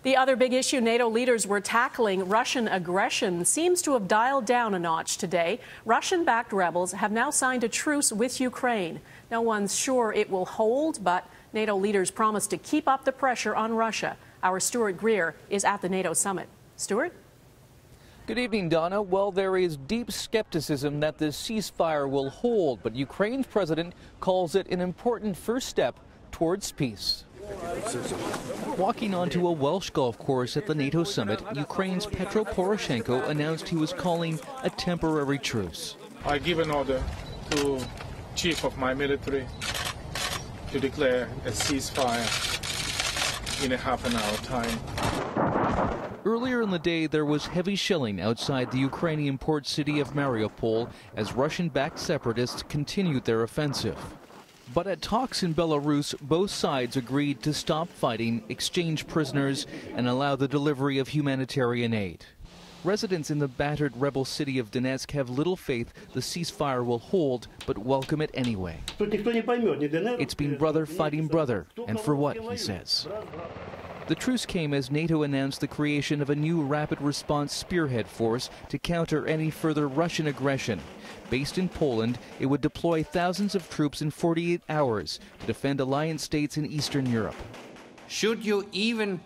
The other big issue NATO leaders were tackling, Russian aggression, seems to have dialed down a notch today. Russian-backed rebels have now signed a truce with Ukraine. No one's sure it will hold, but NATO leaders promised to keep up the pressure on Russia. Our Stuart Greer is at the NATO summit. Stuart? Good evening, Donna. Well, there is deep skepticism that the ceasefire will hold, but Ukraine's president calls it an important first step towards peace. Walking onto a Welsh golf course at the NATO summit, Ukraine's Petro Poroshenko announced he was calling a temporary truce. I give an order to chief of my military to declare a ceasefire in a half an hour time. Earlier in the day, there was heavy shelling outside the Ukrainian port city of Mariupol as Russian-backed separatists continued their offensive. But at talks in Belarus, both sides agreed to stop fighting, exchange prisoners, and allow the delivery of humanitarian aid. Residents in the battered rebel city of Donetsk have little faith the ceasefire will hold, but welcome it anyway. It's been brother fighting brother, and for what, he says. The truce came as NATO announced the creation of a new rapid response spearhead force to counter any further Russian aggression. Based in Poland, it would deploy thousands of troops in 48 hours to defend alliance states in Eastern Europe. Should you even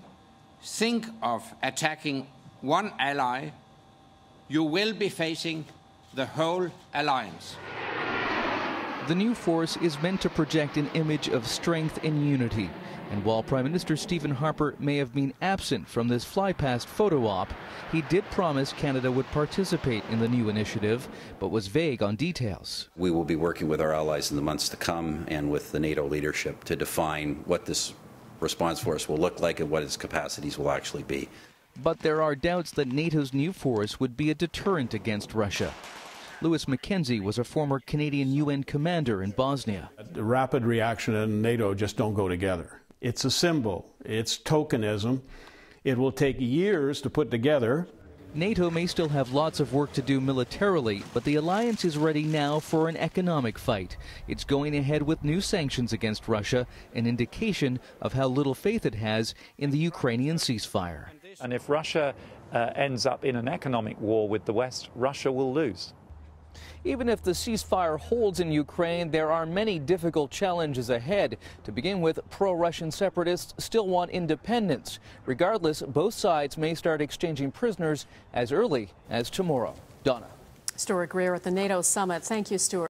think of attacking one ally, you will be facing the whole alliance. The new force is meant to project an image of strength and unity. And while Prime Minister Stephen Harper may have been absent from this fly-past photo op, he did promise Canada would participate in the new initiative, but was vague on details. We will be working with our allies in the months to come and with the NATO leadership to define what this response force will look like and what its capacities will actually be. But there are doubts that NATO's new force would be a deterrent against Russia. Lewis Mackenzie was a former Canadian UN commander in Bosnia. The rapid reaction and NATO just don't go together. It's a symbol. It's tokenism. It will take years to put together. NATO may still have lots of work to do militarily, but the alliance is ready now for an economic fight. It's going ahead with new sanctions against Russia, an indication of how little faith it has in the Ukrainian ceasefire. And if Russia ends up in an economic war with the West, Russia will lose. Even if the ceasefire holds in Ukraine, there are many difficult challenges ahead. To begin with, pro-Russian separatists still want independence. Regardless, both sides may start exchanging prisoners as early as tomorrow. Donna. Stuart Greer at the NATO summit. Thank you, Stuart.